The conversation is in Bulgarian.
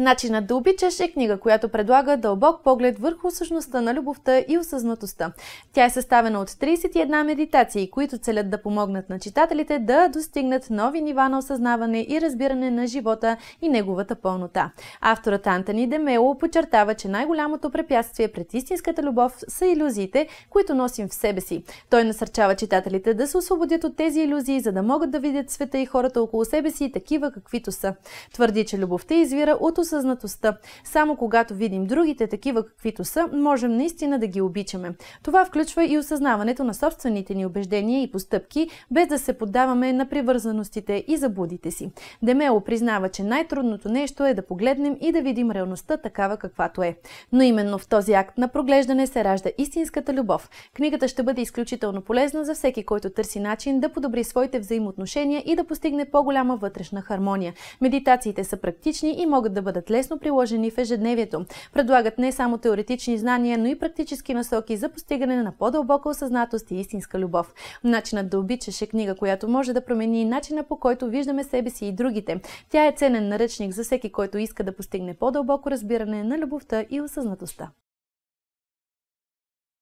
Начинът да обичаш е книга, която предлага дълбок поглед върху същността на любовта и осъзнатостта. Тя е съставена от 31 медитации, които целят да помогнат на читателите да достигнат нови нива на осъзнаване и разбиране на живота и неговата пълнота. Авторът Антони де Мело подчертава, че най-голямото препятствие пред истинската любов са илюзиите, които носим в себе си. Той насърчава читателите да се освободят от тези илюзии, за да могат да видят света и хората около себе си такива каквито са. Твърди, че любовта извира от осъзнатостта. Само когато видим другите такива каквито са, можем наистина да ги обичаме. Това включва и осъзнаването на собствените ни убеждения и постъпки, без да се поддаваме на привързаностите и заблудите си. Де Мело признава, че най-трудното нещо е да погледнем и да видим реалността такава каквато е. Но именно в този акт на проглеждане се ражда истинската любов. Книгата ще бъде изключително полезна за всеки, който търси начин да подобри своите взаимоотношения и да постигне по-голяма вътрешна хармония. Медитациите са практични и могат да бъдат лесно приложени в ежедневието. Предлагат не само теоретични знания, но и практически насоки за постигане на по-дълбока осъзнатост и истинска любов. Начинът да обичаш е книга, която може да промени начина, по който виждаме себе си и другите. Тя е ценен наръчник за всеки, който иска да постигне по-дълбоко разбиране на любовта и осъзнатостта.